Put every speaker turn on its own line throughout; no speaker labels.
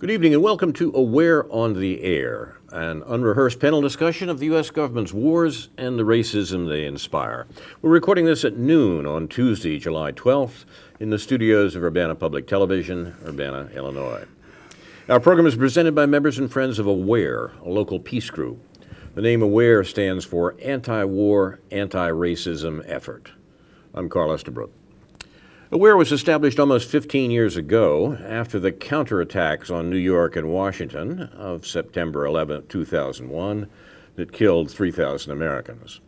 Good evening and welcome to Aware on the Air, an unrehearsed panel discussion of the U.S. government's wars and the racism they inspire. We're recording this at noon on Tuesday, July 12th, in the studios of Urbana Public Television, Urbana, Illinois. Our program is presented by members and friends of AWARE, a local peace group. The name AWARE stands for Anti-War, Anti-Racism Effort. I'm Carl Estabrook. AWARE was established almost 15 years ago after the counterattacks on New York and Washington of September 11, 2001 that killed 3,000 Americans.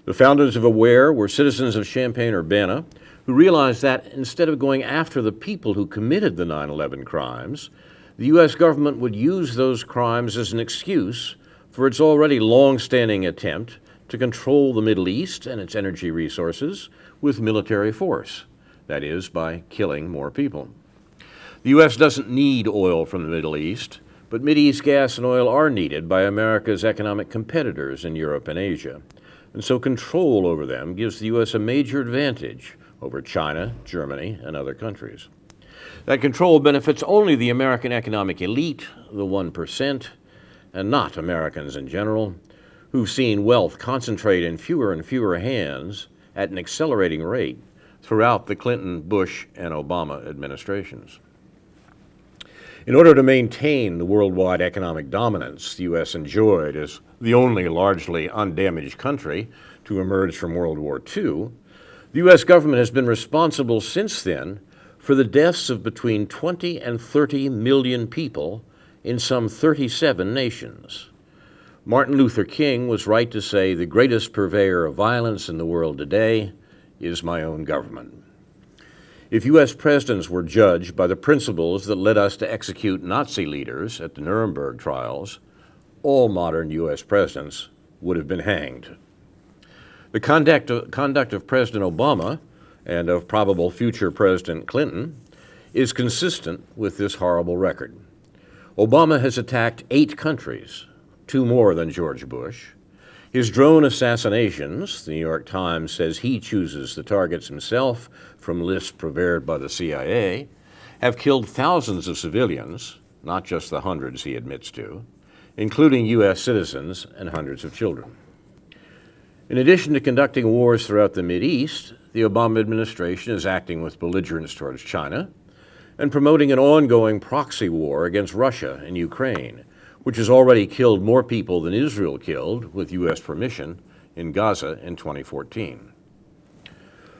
The founders of AWARE were citizens of Champaign-Urbana who realized that instead of going after the people who committed the 9/11 crimes, the U.S. government would use those crimes as an excuse for its already long-standing attempt to control the Middle East and its energy resources with military force. That is, by killing more people. The U.S. doesn't need oil from the Middle East, but Mideast gas and oil are needed by America's economic competitors in Europe and Asia. And so control over them gives the U.S. a major advantage over China, Germany, and other countries. That control benefits only the American economic elite, the 1%, and not Americans in general, who've seen wealth concentrate in fewer and fewer hands at an accelerating rate throughout the Clinton, Bush, and Obama administrations. In order to maintain the worldwide economic dominance the U.S. enjoyed as the only largely undamaged country to emerge from World War II, the U.S. government has been responsible since then for the deaths of between 20 and 30 million people in some 37 nations. Martin Luther King was right to say the greatest purveyor of violence in the world today is my own government. If U.S. presidents were judged by the principles that led us to execute Nazi leaders at the Nuremberg trials, all modern U.S. presidents would have been hanged. The conduct of President Obama and of probable future President Clinton is consistent with this horrible record. Obama has attacked 8 countries, 2 more than George Bush. His drone assassinations, the New York Times says he chooses the targets himself from lists prepared by the CIA, have killed thousands of civilians, not just the hundreds he admits to, including U.S. citizens and hundreds of children. In addition to conducting wars throughout the Mideast, the Obama administration is acting with belligerence towards China and promoting an ongoing proxy war against Russia and Ukraine, which has already killed more people than Israel killed, with U.S. permission, in Gaza in 2014.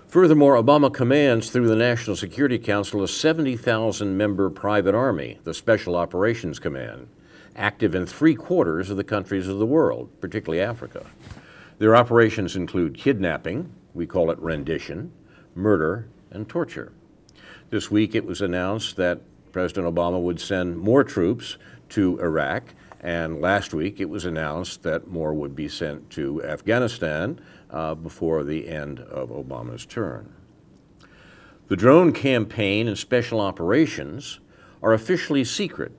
Furthermore, Obama commands through the National Security Council a 70,000-member private army, the Special Operations Command, active in 3/4 of the countries of the world, particularly Africa. Their operations include kidnapping, we call it rendition, murder, and torture. This week it was announced that President Obama would send more troops to Iraq, and last week it was announced that more would be sent to Afghanistan before the end of Obama's term. The drone campaign and special operations are officially secret,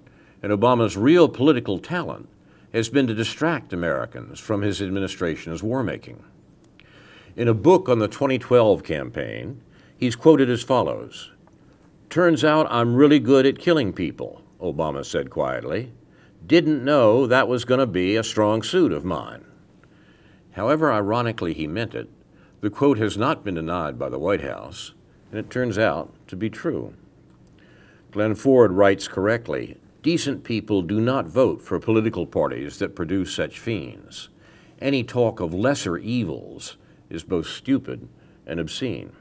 and Obama's real political talent has been to distract Americans from his administration's war-making. In a book on the 2012 campaign, he's quoted as follows: "Turns out I'm really good at killing people," Obama said quietly. "Didn't know that was going to be a strong suit of mine." However ironically he meant it, the quote has not been denied by the White House, and it turns out to be true. Glenn Ford writes correctly, "Decent people do not vote for political parties that produce such fiends. Any talk of lesser evils is both stupid and obscene."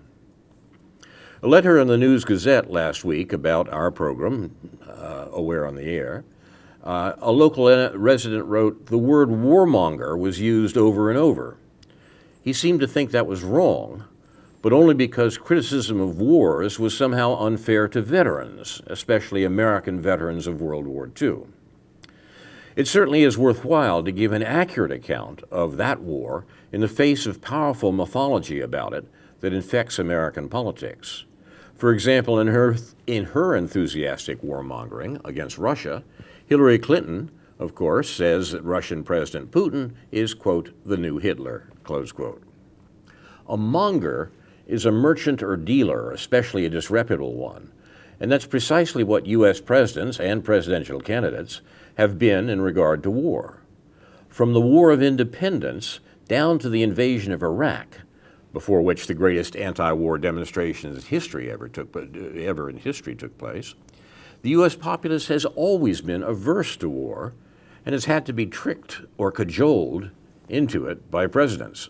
A letter in the News-Gazette last week about our program, Aware on the Air, a local resident wrote, "The word warmonger was used over and over." He seemed to think that was wrong, but only because criticism of wars was somehow unfair to veterans, especially American veterans of World War II. It certainly is worthwhile to give an accurate account of that war in the face of powerful mythology about it that infects American politics. For example, in her enthusiastic warmongering against Russia, Hillary Clinton, of course, says that Russian President Putin is, quote, "the new Hitler," close quote. A monger is a merchant or dealer, especially a disreputable one, And that's precisely what U.S. presidents and presidential candidates have been in regard to war. From the War of Independence down to the invasion of Iraq, before which the greatest anti-war demonstrations in history ever took place, the U.S. populace has always been averse to war and has had to be tricked or cajoled into it by presidents.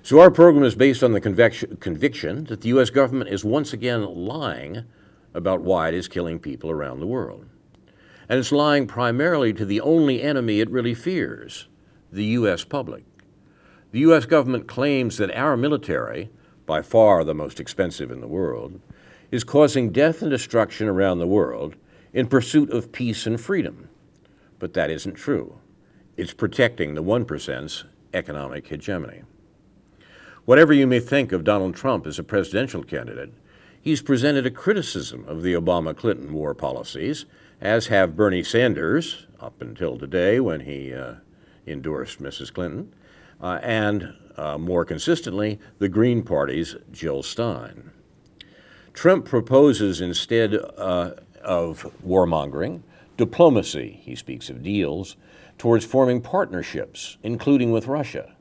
So our program is based on the conviction that the U.S. government is once again lying about why it is killing people around the world. And it's lying primarily to the only enemy it really fears, the U.S. public. The U.S. government claims that our military, by far the most expensive in the world, is causing death and destruction around the world in pursuit of peace and freedom. But that isn't true. It's protecting the 1%'s economic hegemony. Whatever you may think of Donald Trump as a presidential candidate, he's presented a criticism of the Obama-Clinton war policies, as have Bernie Sanders, up until today when he endorsed Mrs. Clinton, and more consistently, the Green Party's Jill Stein. Trump proposes instead of warmongering, diplomacy, he speaks of deals, towards forming partnerships, including with Russia,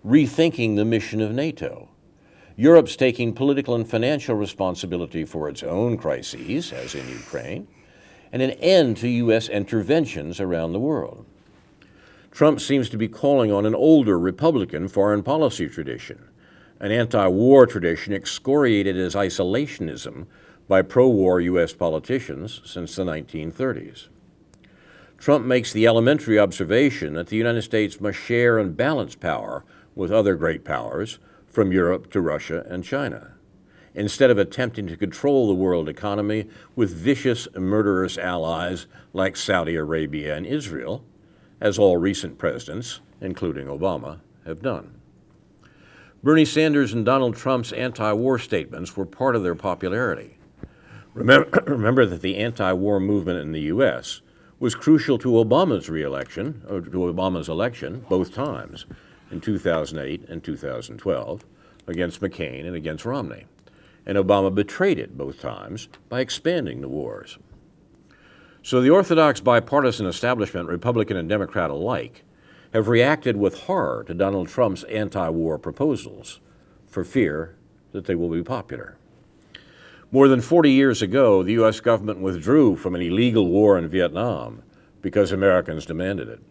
rethinking the mission of NATO. Europe's taking political and financial responsibility for its own crises, as in Ukraine, and an end to U.S. interventions around the world. Trump seems to be calling on an older Republican foreign policy tradition, an anti-war tradition excoriated as isolationism by pro-war U.S. politicians since the 1930s. Trump makes the elementary observation that the United States must share and balance power with other great powers, from Europe to Russia and China, instead of attempting to control the world economy with vicious, murderous allies like Saudi Arabia and Israel, as all recent presidents, including Obama, have done. Bernie Sanders and Donald Trump's anti-war statements were part of their popularity. Remember that the anti-war movement in the U.S. was crucial to Obama's election both times, in 2008 and 2012, against McCain and against Romney. And Obama betrayed it both times by expanding the wars. So the orthodox bipartisan establishment, Republican and Democrat alike, have reacted with horror to Donald Trump's anti-war proposals for fear that they will be popular. More than 40 years ago, the U.S. government withdrew from an illegal war in Vietnam because Americans demanded it.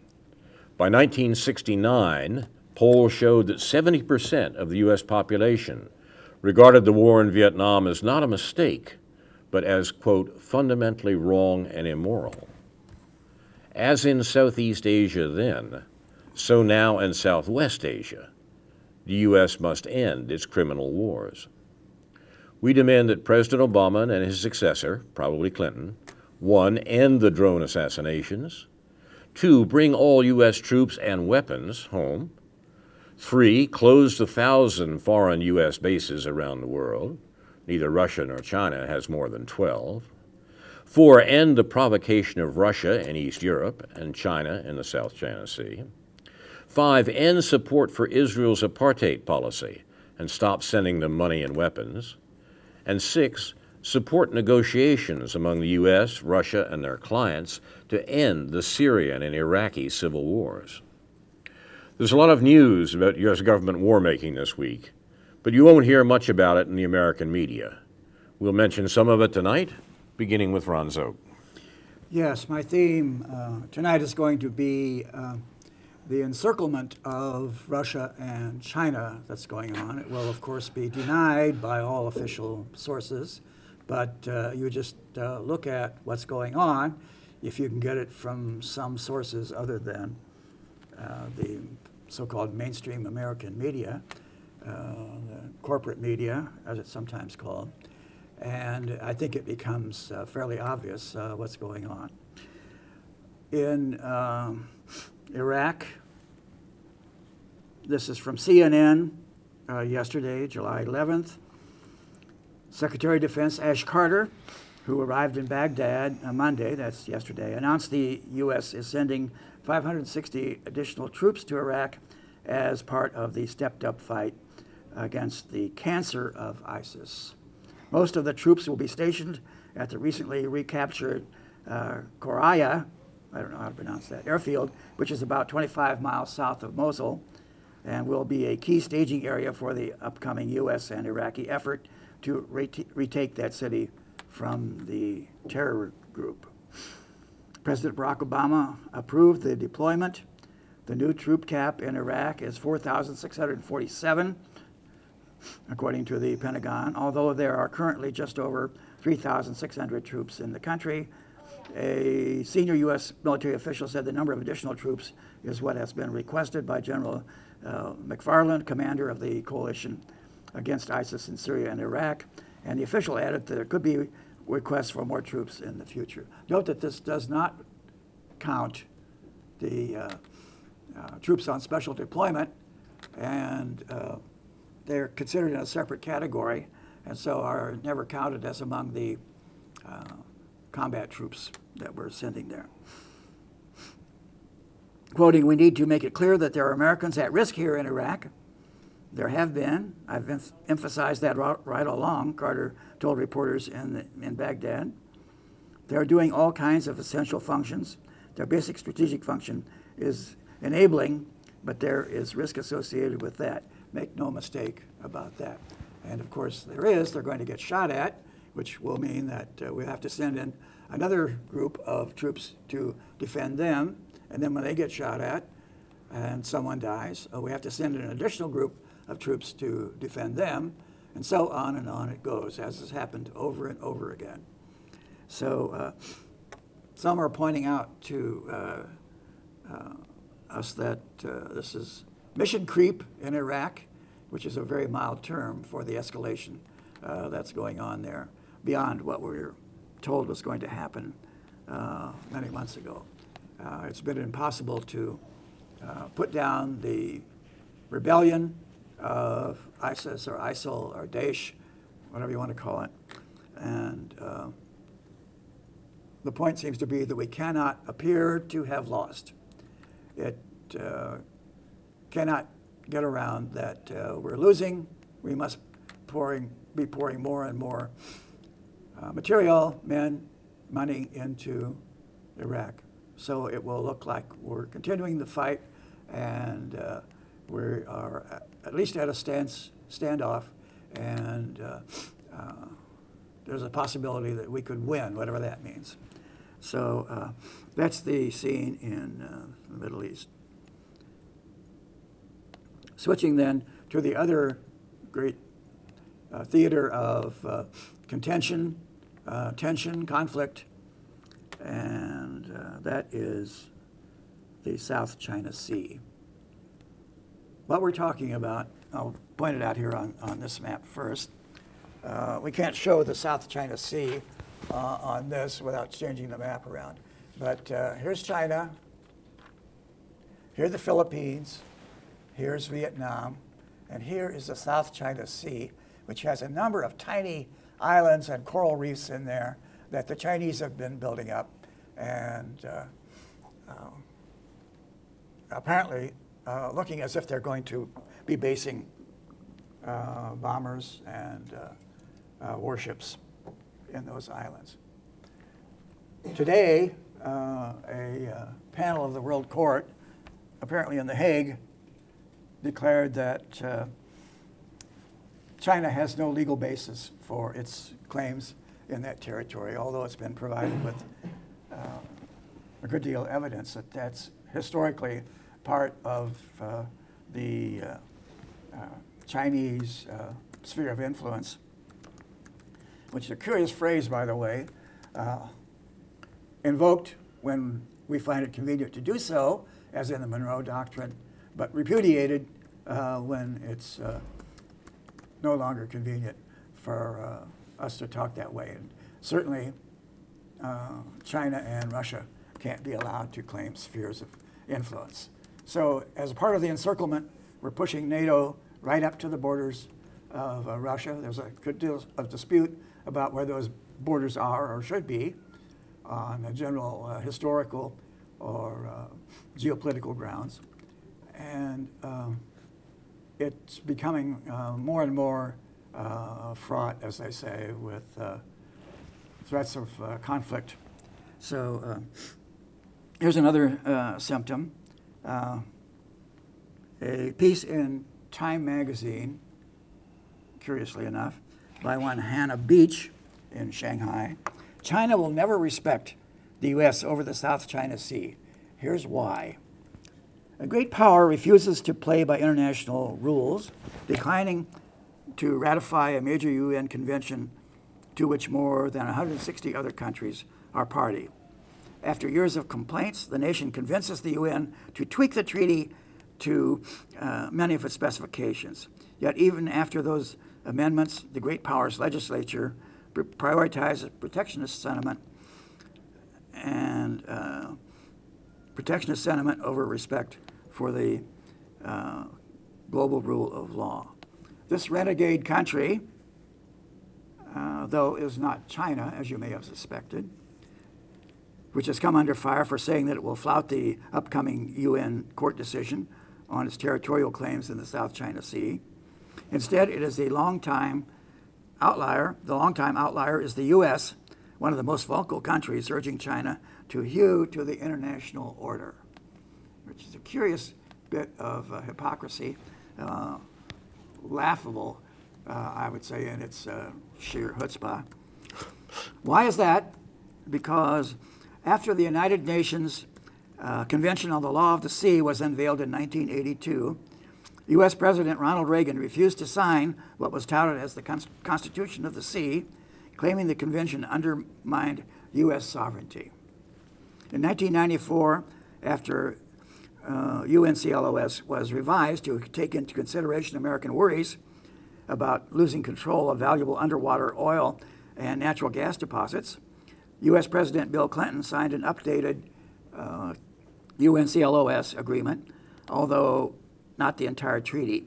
By 1969, polls showed that 70% of the U.S. population regarded the war in Vietnam as not a mistake, but as, quote, fundamentally wrong and immoral. As in Southeast Asia then, so now in Southwest Asia, the U.S. must end its criminal wars. We demand that President Obama and his successor, probably Clinton, 1, end the drone assassinations, 2, bring all U.S. troops and weapons home, 3, close the 1,000 foreign U.S. bases around the world. Neither Russia nor China has more than 12. 4, end the provocation of Russia in East Europe and China in the South China Sea. 5, end support for Israel's apartheid policy and stop sending them money and weapons. And 6, support negotiations among the U.S., Russia, and their clients to end the Syrian and Iraqi civil wars. There's a lot of news about U.S. government war-making this week, but you won't hear much about it in the American media. We'll mention some of it tonight, beginning with Ron Szoke.
Yes, my theme tonight is going to be the encirclement of Russia and China that's going on. It will, of course, be denied by all official sources, but you just look at what's going on, if you can get it from some sources other than the so-called mainstream American media, the corporate media, as it's sometimes called. And I think it becomes fairly obvious what's going on. In Iraq, this is from CNN yesterday, July 11th. Secretary of Defense Ash Carter, who arrived in Baghdad on Monday, that's yesterday, announced the U.S. is sending 560 additional troops to Iraq as part of the stepped-up fight against the cancer of ISIS. Most of the troops will be stationed at the recently recaptured Koraya, I don't know how to pronounce that, airfield, which is about 25 miles south of Mosul, and will be a key staging area for the upcoming U.S. and Iraqi effort to retake that city from the terror group. President Barack Obama approved the deployment. The new troop cap in Iraq is 4,647, according to the Pentagon, although there are currently just over 3,600 troops in the country. A senior U.S. military official said the number of additional troops is what has been requested by General McFarland, commander of the coalition against ISIS in Syria and Iraq. And the official added that there could be requests for more troops in the future. Note that this does not count the troops on special deployment, and they're considered in a separate category, and so are never counted as among the combat troops that we're sending there. Quoting, "We need to make it clear that there are Americans at risk here in Iraq. There have been. I've emphasized that right along," Carter told reporters in Baghdad. They're doing all kinds of essential functions. Their basic strategic function is enabling, but there is risk associated with that. Make no mistake about that. And of course there is. They're going to get shot at, which will mean that we have to send in another group of troops to defend them. And then when they get shot at and someone dies, we have to send in an additional group of troops to defend them, and so on and on it goes, as has happened over and over again. So some are pointing out to us that this is mission creep in Iraq, which is a very mild term for the escalation that's going on there, beyond what we were told was going to happen many months ago. It's been impossible to put down the rebellion of ISIS or ISIL or Daesh, whatever you want to call it. And the point seems to be that we cannot appear to have lost. It cannot get around that we're losing. We must be pouring more and more material, men, money into Iraq. So it will look like we're continuing the fight, and we are at least at a standoff, and there's a possibility that we could win, whatever that means. So that's the scene in the Middle East. Switching then to the other great theater of contention, tension, conflict, and that is the South China Sea. What we're talking about, I'll point it out here on this map first. We can't show the South China Sea on this without changing the map around. But here's China, here are the Philippines, here's Vietnam, and here is the South China Sea, which has a number of tiny islands and coral reefs in there that the Chinese have been building up, and apparently looking as if they're going to be basing bombers and warships in those islands. Today, a panel of the World Court, apparently in The Hague, declared that China has no legal basis for its claims in that territory, although it's been provided with a good deal of evidence that that's historically part of the Chinese sphere of influence, which is a curious phrase, by the way, invoked when we find it convenient to do so, as in the Monroe Doctrine, but repudiated when it's no longer convenient for us to talk that way. And certainly, China and Russia can't be allowed to claim spheres of influence. So as a part of the encirclement, we're pushing NATO right up to the borders of Russia. There's a good deal of dispute about where those borders are or should be on a general historical or geopolitical grounds. And it's becoming more and more fraught, as they say, with threats of conflict. So here's another symptom. A piece in Time magazine, curiously enough, by one Hannah Beach in Shanghai. China will never respect the U.S. over the South China Sea. Here's why. A great power refuses to play by international rules, declining to ratify a major UN convention to which more than 160 other countries are party. After years of complaints, the nation convinces the UN to tweak the treaty to many of its specifications. Yet even after those amendments, the great power's legislature prioritizes protectionist sentiment and protectionist sentiment over respect for the global rule of law. This renegade country, though, is not China, as you may have suspected, which has come under fire for saying that it will flout the upcoming UN court decision on its territorial claims in the South China Sea. Instead, it is a long-time outlier. The long-time outlier is the U.S., one of the most vocal countries urging China to hew to the international order, which is a curious bit of hypocrisy, laughable, I would say, in its sheer chutzpah. Why is that? Because after the United Nations Convention on the Law of the Sea was unveiled in 1982, U.S. President Ronald Reagan refused to sign what was touted as the Constitution of the Sea, claiming the convention undermined U.S. sovereignty. In 1994, after UNCLOS was revised to take into consideration American worries about losing control of valuable underwater oil and natural gas deposits, U.S. President Bill Clinton signed an updated UNCLOS agreement, although not the entire treaty.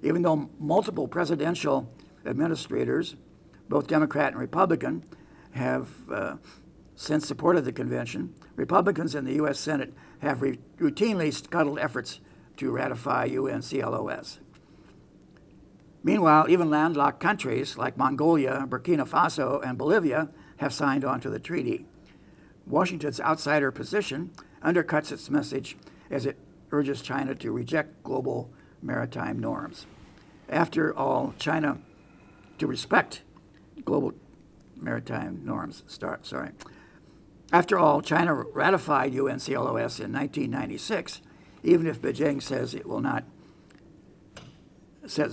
Even though multiple presidential administrators, both Democrat and Republican, have since supported the convention, Republicans in the U.S. Senate have routinely scuttled efforts to ratify UNCLOS. Meanwhile, even landlocked countries like Mongolia, Burkina Faso, and Bolivia have signed on to the treaty. Washington's outsider position undercuts its message as it urges China to reject global maritime norms. After all, China to respect global maritime norms. After all, China ratified UNCLOS in 1996, even if Beijing says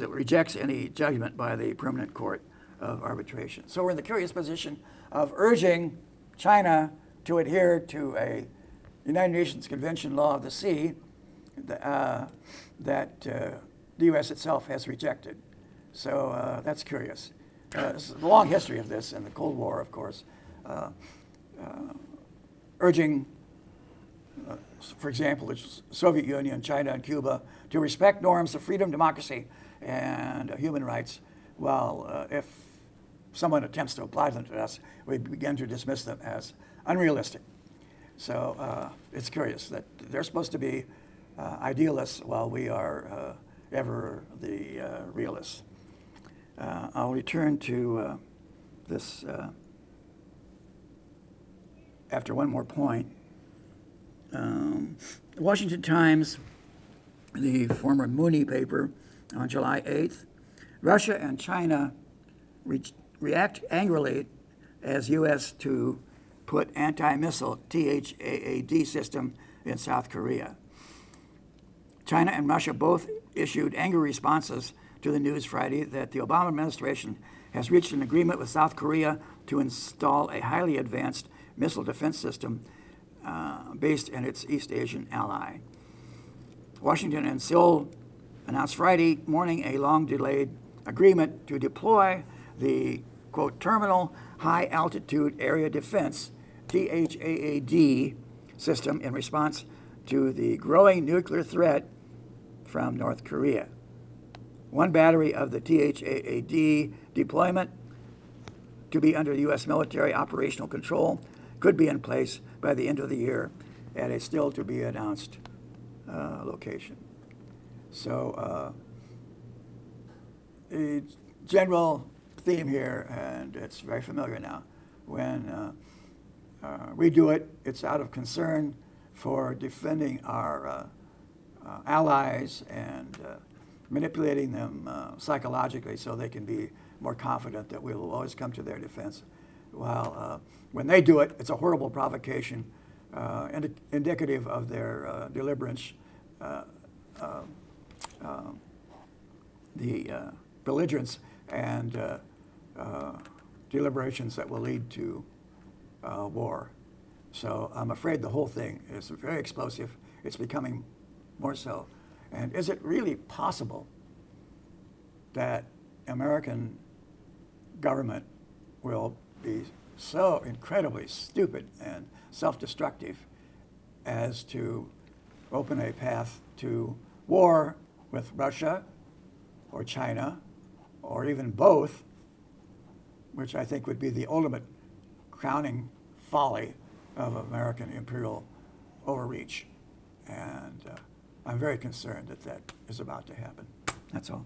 it rejects any judgment by the Permanent Court of Arbitration. So we're in the curious position of urging China to adhere to a United Nations Convention law of the sea that the U.S. itself has rejected. So that's curious. There's a long history of this in the Cold War, of course, urging, for example, the Soviet Union, China, and Cuba to respect norms of freedom, democracy, and human rights, while if someone attempts to apply them to us, we begin to dismiss them as unrealistic. So it's curious that they're supposed to be idealists while we are ever the realists. I'll return to this after one more point. The Washington Times, the former Mooney paper, on July 8th, Russia and China react angrily as U.S. to put anti-missile THAAD system in South Korea. China and Russia both issued angry responses to the news Friday that the Obama administration has reached an agreement with South Korea to install a highly advanced missile defense system based in its East Asian ally. Washington and Seoul announced Friday morning a long-delayed agreement to deploy the, quote, Terminal High Altitude Area Defense, THAAD, system in response to the growing nuclear threat from North Korea. One battery of the THAAD deployment to be under U.S. military operational control could be in place by the end of the year at a still-to-be-announced location. So general theme here, and it's very familiar now. When we do it, it's out of concern for defending our allies and manipulating them psychologically so they can be more confident that we will always come to their defense. While when they do it, it's a horrible provocation, indicative of their deliberance, the belligerence and deliberations that will lead to war. So I'm afraid the whole thing is very explosive. It's becoming more so. And is it really possible that American government will be so incredibly stupid and self-destructive as to open a path to war with Russia or China or even both, which I think would be the ultimate crowning folly of American imperial overreach? And I'm very concerned that that is about to happen. That's all.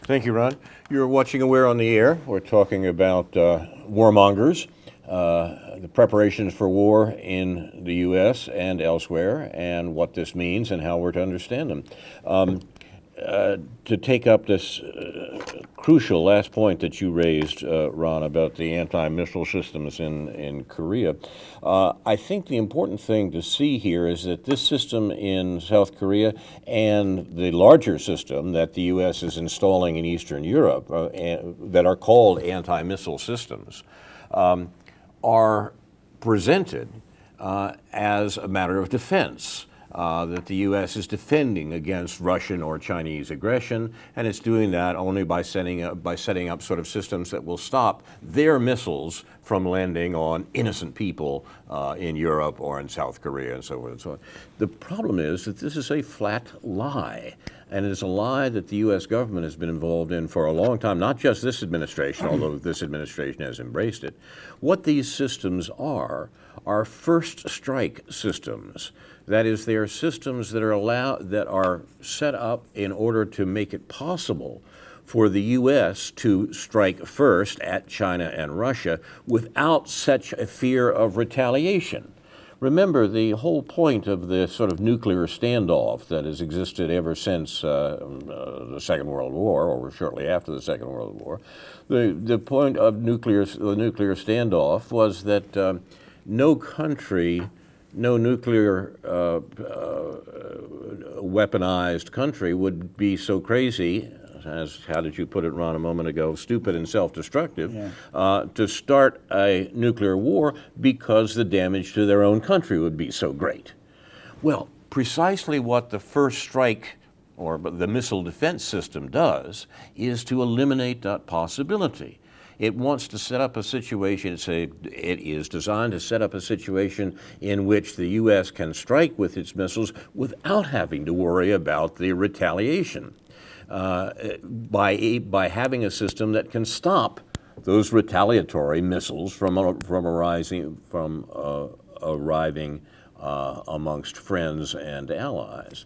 Thank you, Ron. You're watching Aware on the Air. We're talking about warmongers, the preparations for war in the U.S. and elsewhere, and what this means and how we're to understand them. To take up this crucial last point that you raised, Ron, about the anti-missile systems in Korea, I think the important thing to see here is that this system in South Korea and the larger system that the U.S. is installing in Eastern Europe that are called anti-missile systems are presented as a matter of defense. That the U.S. is defending against Russian or Chinese aggression, and it's doing that only by setting up sort of systems that will stop their missiles from landing on innocent people in Europe or in South Korea and so forth and so on. The problem is that this is a flat lie, and it is a lie that the U.S. government has been involved in for a long time, not just this administration, although this administration has embraced it. What these systems are first strike systems. That is, they are systems that are set up in order to make it possible for the U.S. to strike first at China and Russia without such a fear of retaliation. Remember, the whole point of the sort of nuclear standoff that has existed ever since the Second World War, or shortly after the Second World War, the point of the nuclear standoff was that no country, no nuclear weaponized country would be so crazy, as how did you put it, Ron, a moment ago, stupid and self-destructive, to start a nuclear war because the damage to their own country would be so great. Well, precisely what the first strike or the missile defense system does is to eliminate that possibility. It wants to set up a situation, it is designed to set up a situation in which the U.S. can strike with its missiles without having to worry about the retaliation by having a system that can stop those retaliatory missiles from arriving amongst friends and allies.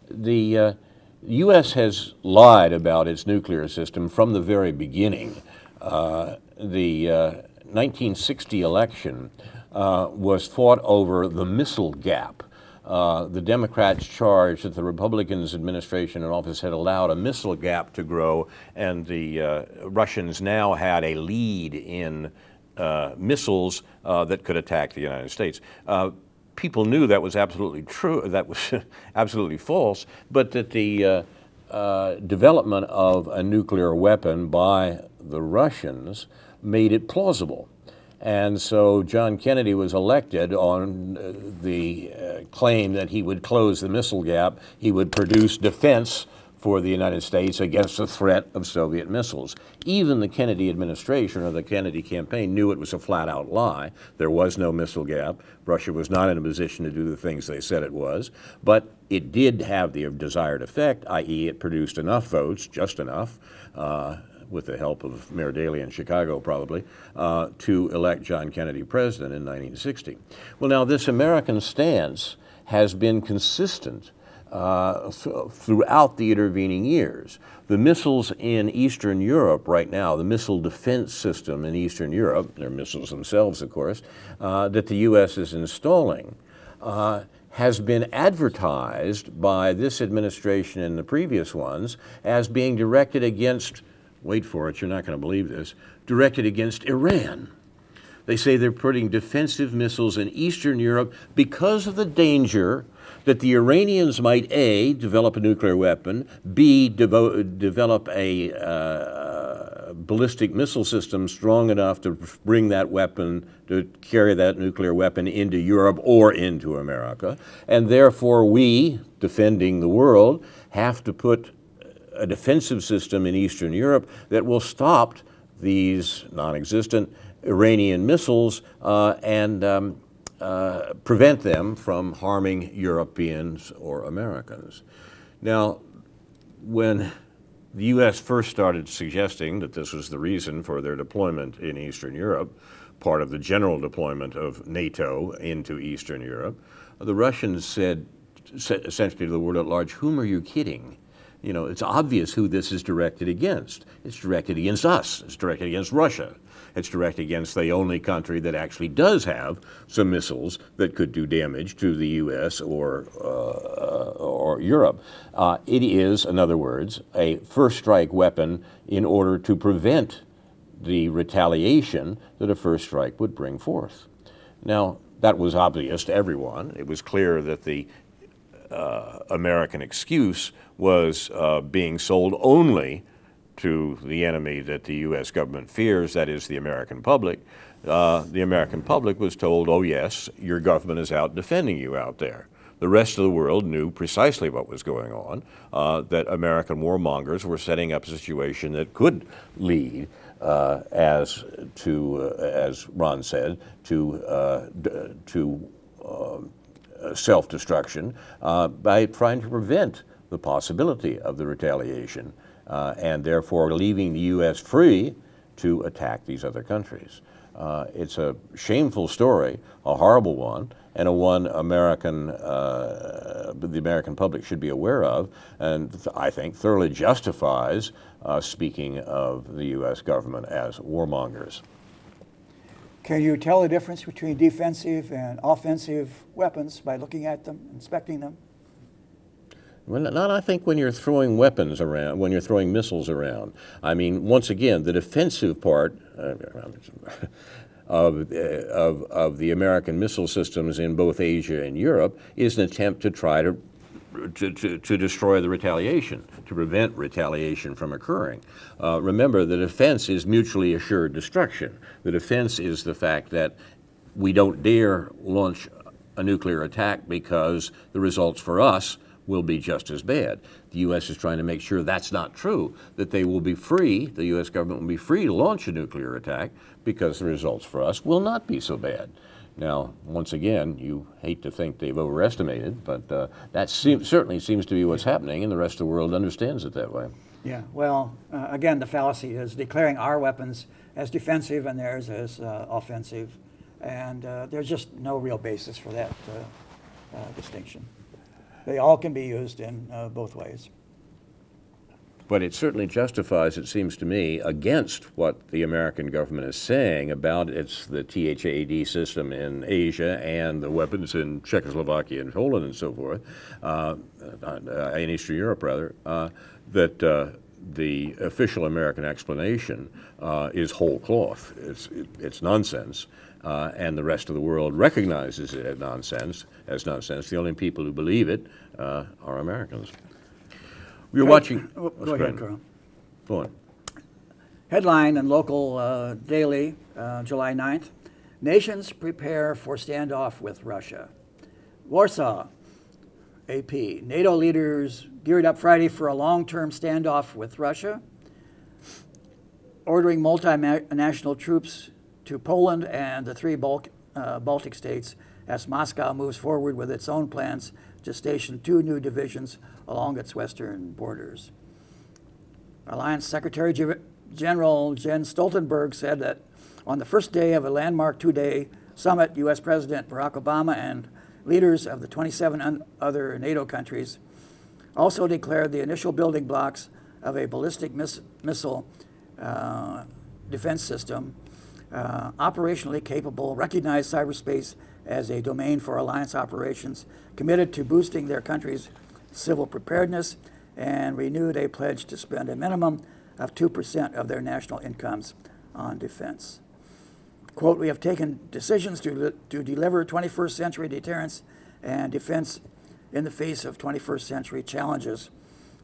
The U.S. has lied about its nuclear system from the very beginning. The 1960 election was fought over the missile gap. The Democrats charged that the Republicans' administration in office had allowed a missile gap to grow, and the Russians now had a lead in missiles that could attack the United States. People knew that was absolutely true, that was absolutely false, but that the development of a nuclear weapon by the Russians made it plausible. And so John Kennedy was elected on the claim that he would close the missile gap, he would produce defense for the United States against the threat of Soviet missiles. Even the Kennedy administration or the Kennedy campaign knew it was a flat-out lie. There was no missile gap. Russia was not in a position to do the things they said it was. But it did have the desired effect, i.e. it produced enough votes, just enough, with the help of Mayor Daley in Chicago probably, to elect John Kennedy president in 1960. Well, now this American stance has been consistent throughout the intervening years. The missiles in Eastern Europe right now, the missile defense system in Eastern Europe, they're missiles themselves, of course, that the U.S. is installing, has been advertised by this administration and the previous ones as being directed against, wait for it, you're not going to believe this, directed against Iran. They say they're putting defensive missiles in Eastern Europe because of the danger that the Iranians might A, develop a nuclear weapon, B, develop a ballistic missile system strong enough to bring that weapon, to carry that nuclear weapon into Europe or into America. And therefore we, defending the world, have to put a defensive system in Eastern Europe that will stop these non-existent Iranian missiles and prevent them from harming Europeans or Americans. Now, when the U.S. first started suggesting that this was the reason for their deployment in Eastern Europe, part of the general deployment of NATO into Eastern Europe, the Russians said essentially to the world at large, whom are you kidding? You know, it's obvious who this is directed against. It's directed against us. It's directed against Russia. It's directed against the only country that actually does have some missiles that could do damage to the U.S. or Europe. It is, in other words, a first strike weapon in order to prevent the retaliation that a first strike would bring forth. Now, that was obvious to everyone. It was clear that the American excuse was being sold only to the enemy that the U.S. government fears, that is the American public. The American public was told, oh yes, your government is out defending you out there. The rest of the world knew precisely what was going on, that American warmongers were setting up a situation that could lead, as Ron said, to self-destruction by trying to prevent the possibility of the retaliation and therefore leaving the U.S. free to attack these other countries. It's a shameful story, a horrible one, and a one the American public should be aware of, and I think thoroughly justifies speaking of the U.S. government as warmongers.
Can you tell the difference between defensive and offensive weapons by looking at them, inspecting them?
Well, not, I think, when you're throwing weapons around, when you're throwing missiles around. I mean, once again, the defensive part of the American missile systems in both Asia and Europe is an attempt to try to destroy the retaliation, to prevent retaliation from occurring. Remember, the defense is mutually assured destruction. The defense is the fact that we don't dare launch a nuclear attack because the results for us will be just as bad. The U.S. is trying to make sure that's not true, that they will be free, the U.S. government will be free to launch a nuclear attack because the results for us will not be so bad. Now, once again, you hate to think they've overestimated, but that certainly seems to be what's happening, and the rest of the world understands it that way.
Yeah, well, again, the fallacy is declaring our weapons as defensive and theirs as offensive, and there's just no real basis for that distinction. They all can be used in both ways.
But it certainly justifies, it seems to me, against what the American government is saying about the THAAD system in Asia and the weapons in Czechoslovakia and Poland and so forth, in Eastern Europe rather, that the official American explanation is whole cloth. It's nonsense. And the rest of the world recognizes it as nonsense. The only people who believe it are Americans. We were watching.
Go ahead, Carl.
Go on.
Headline in local daily, July 9th. Nations prepare for standoff with Russia. Warsaw, AP. NATO leaders geared up Friday for a long-term standoff with Russia, ordering multinational troops to Poland and the three Baltic states as Moscow moves forward with its own plans to station 2 new divisions along its western borders. Alliance Secretary General Jens Stoltenberg said that on the first day of a landmark 2-day summit, U.S. President Barack Obama and leaders of the 27 other NATO countries also declared the initial building blocks of a ballistic missile defense system, operationally capable, recognized cyberspace as a domain for alliance operations, committed to boosting their country's civil preparedness, and renewed a pledge to spend a minimum of 2% of their national incomes on defense. Quote, we have taken decisions to deliver 21st century deterrence and defense in the face of 21st century challenges,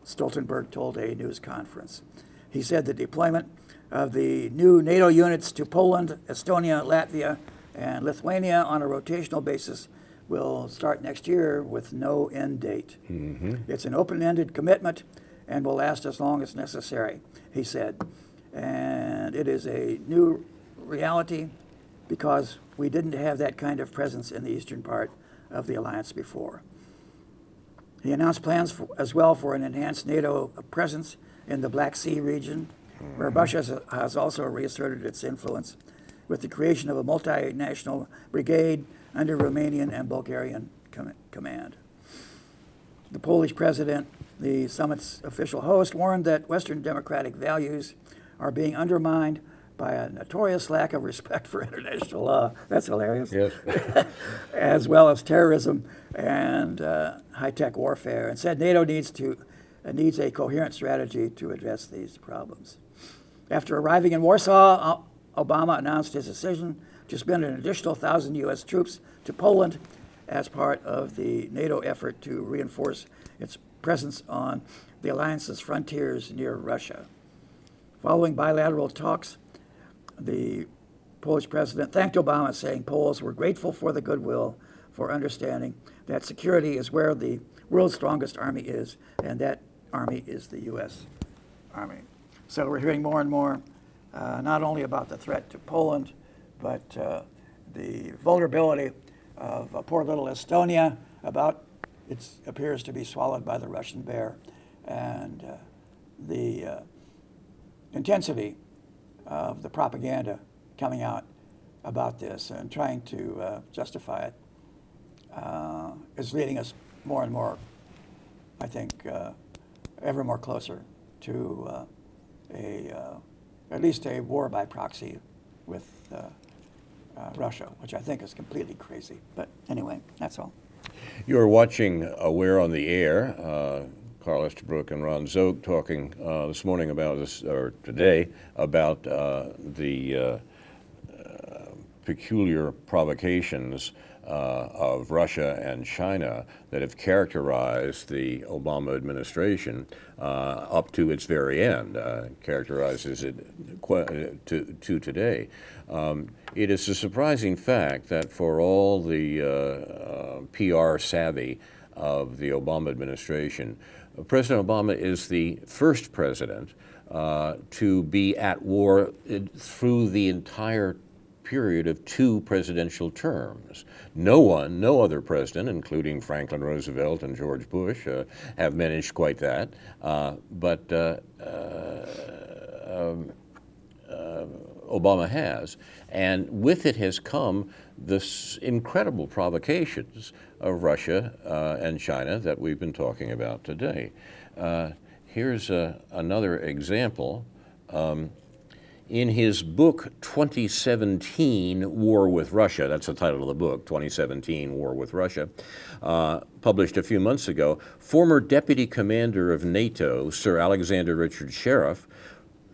Stoltenberg told a news conference. He said the deployment of the new NATO units to Poland, Estonia, Latvia, and Lithuania on a rotational basis will start next year with no end date. Mm-hmm. It's an open-ended commitment and will last as long as necessary, he said. And it is a new reality because we didn't have that kind of presence in the eastern part of the alliance before. He announced plans as well for an enhanced NATO presence in the Black Sea region, where Russia has also reasserted its influence with the creation of a multinational brigade under Romanian and Bulgarian command. The Polish president, the summit's official host, warned that Western democratic values are being undermined by a notorious lack of respect for international law. That's hilarious.
Yes.
As well as terrorism and high-tech warfare, and said NATO needs a coherent strategy to address these problems. After arriving in Warsaw, Obama announced his decision to spend an additional 1,000 U.S. troops to Poland as part of the NATO effort to reinforce its presence on the alliance's frontiers near Russia. Following bilateral talks, the Polish president thanked Obama, saying Poles were grateful for the goodwill, for understanding that security is where the world's strongest army is, and that army is the U.S. Army. So we're hearing more and more, not only about the threat to Poland, but the vulnerability of poor little Estonia, about it appears to be swallowed by the Russian bear, and the intensity of the propaganda coming out about this and trying to justify it is leading us more and more, I think, ever more closer to at least a war by proxy with Russia, which I think is completely crazy. But anyway, that's all.
You're watching Aware on the Air. Carl Estabrook and Ron Szoke talking this morning about this, or today, about the peculiar provocations of Russia and China that have characterized the Obama administration up to its very end, characterizes it to today. It is a surprising fact that for all the PR savvy of the Obama administration, President Obama is the first president to be at war through the entire period of 2 presidential terms. No other president, including Franklin Roosevelt and George Bush, have managed quite that. But Obama has. And with it has come this incredible provocations of Russia and China that we've been talking about today. Here's another example. In his book, 2017, War with Russia, that's the title of the book, 2017, War with Russia, published a few months ago, former Deputy Commander of NATO, Sir Alexander Richard Sheriff,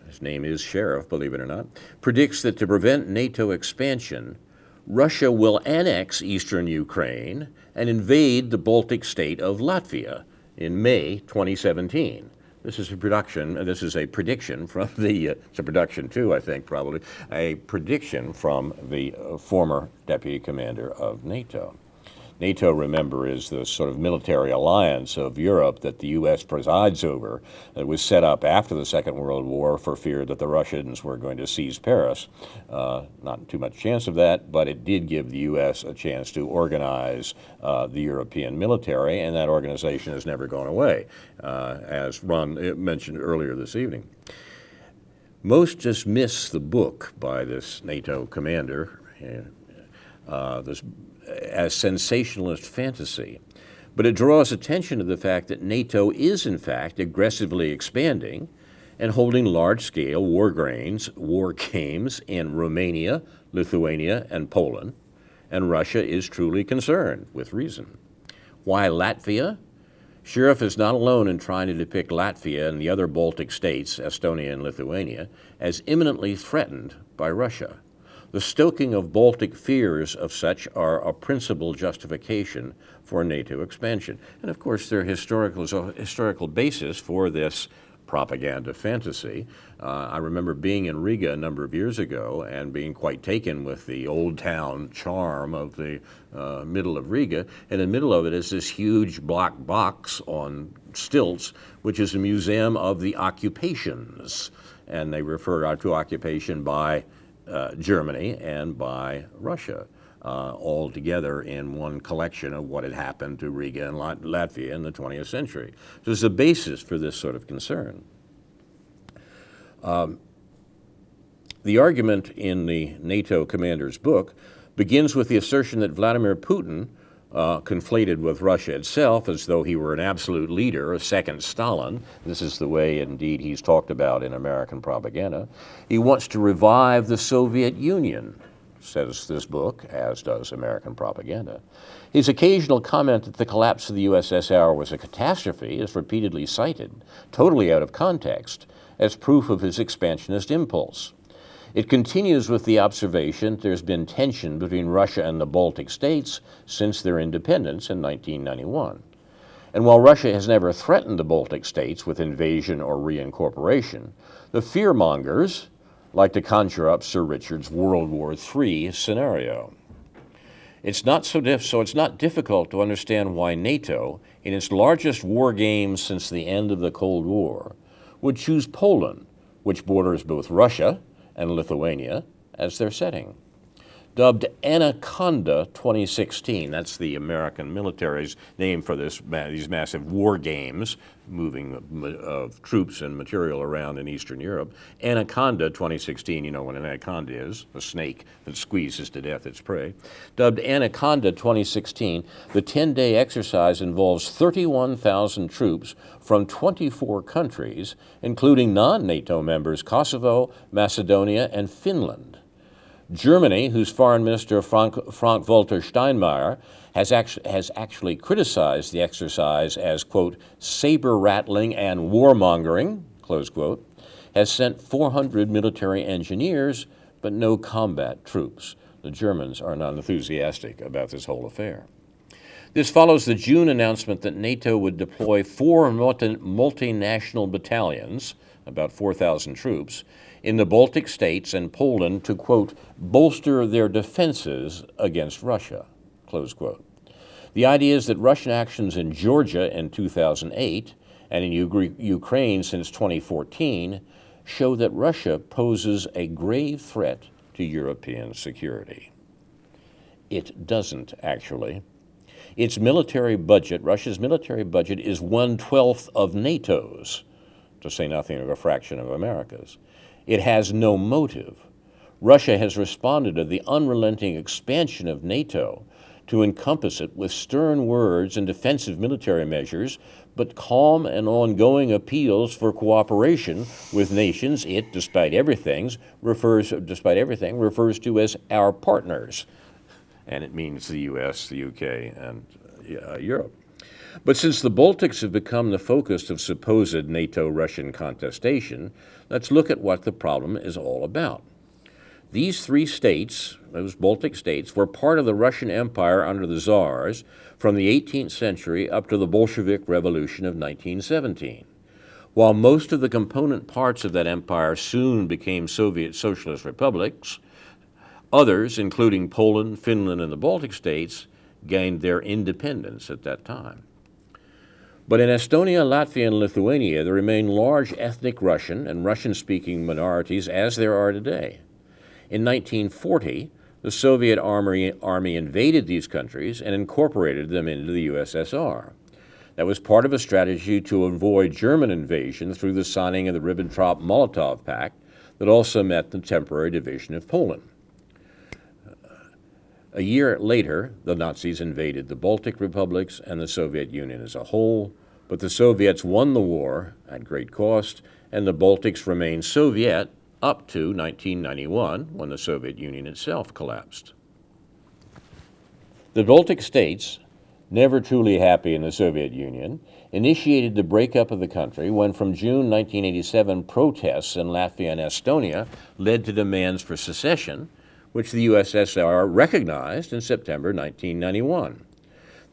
his name is Sheriff, believe it or not, predicts that to prevent NATO expansion, Russia will annex eastern Ukraine and invade the Baltic state of Latvia in May 2017. This is a prediction from the, it's a production too, I think, probably, a prediction from the former Deputy Commander of NATO. NATO, remember, is the sort of military alliance of Europe that the U.S. presides over. It was set up after the Second World War for fear that the Russians were going to seize Paris. Not too much chance of that, but it did give the U.S. a chance to organize the European military, and that organization has never gone away, as Ron mentioned earlier this evening. Most dismiss the book by this NATO commander, as sensationalist fantasy. But it draws attention to the fact that NATO is, in fact, aggressively expanding and holding large-scale war games in Romania, Lithuania, and Poland, and Russia is truly concerned, with reason. Why Latvia? Sheriff is not alone in trying to depict Latvia and the other Baltic states, Estonia and Lithuania, as imminently threatened by Russia. The stoking of Baltic fears of such are a principal justification for NATO expansion. And of course, there's a historical basis for this propaganda fantasy. I remember being in Riga a number of years ago and being quite taken with the old town charm of the middle of Riga. And in the middle of it is this huge black box on stilts, which is a museum of the occupations. And they refer to occupation by Germany and by Russia, all together in one collection of what had happened to Riga and Latvia in the 20th century. So there's a basis for this sort of concern. The argument in the NATO commander's book begins with the assertion that Vladimir Putin, conflated with Russia itself as though he were an absolute leader, a second Stalin. This is the way, indeed, he's talked about in American propaganda. He wants to revive the Soviet Union, says this book, as does American propaganda. His occasional comment that the collapse of the USSR was a catastrophe is repeatedly cited, totally out of context, as proof of his expansionist impulse. It continues with the observation that there's been tension between Russia and the Baltic states since their independence in 1991. And while Russia has never threatened the Baltic states with invasion or reincorporation, the fearmongers like to conjure up Sir Richard's World War III scenario. It's not difficult to understand why NATO, in its largest war games since the end of the Cold War, would choose Poland, which borders both Russia and Lithuania, as their setting. Dubbed Anaconda 2016, that's the American military's name for these massive war games, moving of troops and material around in Eastern Europe. Anaconda 2016, you know what an anaconda is, a snake that squeezes to death its prey. Dubbed Anaconda 2016, the 10-day exercise involves 31,000 troops from 24 countries, including non-NATO members Kosovo, Macedonia, and Finland. Germany, whose Foreign Minister Frank-Walter Steinmeier has actually criticized the exercise as, quote, saber-rattling and warmongering, close quote, has sent 400 military engineers, but no combat troops. The Germans are not enthusiastic about this whole affair. This follows the June announcement that NATO would deploy 4 multinational battalions, about 4,000 troops, in the Baltic states and Poland to, quote, bolster their defenses against Russia, close quote. The idea is that Russian actions in Georgia in 2008 and in Ukraine since 2014 show that Russia poses a grave threat to European security. It doesn't, actually. Its military budget, Russia's military budget, is 1/12 of NATO's, to say nothing of a fraction of America's. It has no motive. Russia has responded to the unrelenting expansion of NATO to encompass it with stern words and defensive military measures, but calm and ongoing appeals for cooperation with nations it, despite everything, refers to as our partners. And it means the US, the UK, and Europe. But since the Baltics have become the focus of supposed NATO-Russian contestation, let's look at what the problem is all about. These 3 states, those Baltic states, were part of the Russian Empire under the Tsars from the 18th century up to the Bolshevik Revolution of 1917. While most of the component parts of that empire soon became Soviet socialist republics, others, including Poland, Finland, and the Baltic states, gained their independence at that time. But in Estonia, Latvia, and Lithuania, there remain large ethnic Russian and Russian-speaking minorities as there are today. In 1940, the Soviet army invaded these countries and incorporated them into the USSR. That was part of a strategy to avoid German invasion through the signing of the Ribbentrop-Molotov Pact that also met the temporary division of Poland. A year later, the Nazis invaded the Baltic republics and the Soviet Union as a whole, but the Soviets won the war at great cost, and the Baltics remained Soviet up to 1991, when the Soviet Union itself collapsed. The Baltic states, never truly happy in the Soviet Union, initiated the breakup of the country when from June 1987 protests in Latvia and Estonia led to demands for secession, which the USSR recognized in September 1991.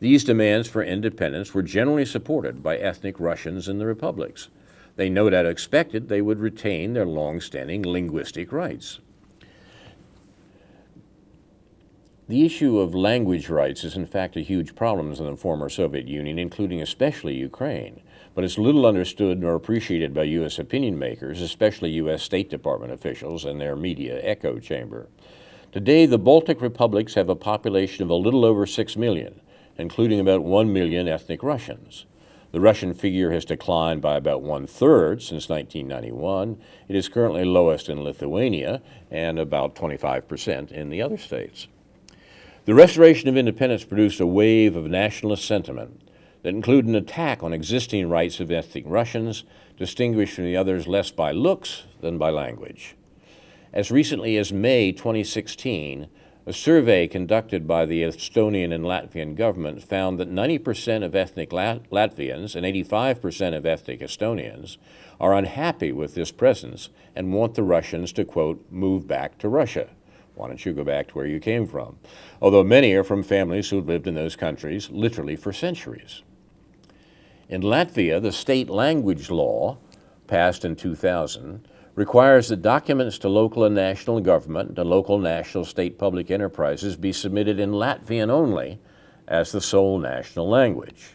These demands for independence were generally supported by ethnic Russians in the republics. They no doubt expected they would retain their long-standing linguistic rights. The issue of language rights is in fact a huge problem in the former Soviet Union, including especially Ukraine, but it's little understood nor appreciated by U.S. opinion makers, especially U.S. State Department officials and their media echo chamber. Today, the Baltic republics have a population of a little over 6 million, including about 1 million ethnic Russians. The Russian figure has declined by about 1/3 since 1991. It is currently lowest in Lithuania and about 25% in the other states. The restoration of independence produced a wave of nationalist sentiment that included an attack on existing rights of ethnic Russians, distinguished from the others less by looks than by language. As recently as May 2016, a survey conducted by the Estonian and Latvian governments found that 90% of ethnic Latvians and 85% of ethnic Estonians are unhappy with this presence and want the Russians to, quote, move back to Russia. Why don't you go back to where you came from? Although many are from families who have lived in those countries literally for centuries. In Latvia, the state language law, passed in 2000, requires that documents to local and national government, to local, national, state public enterprises be submitted in Latvian only as the sole national language.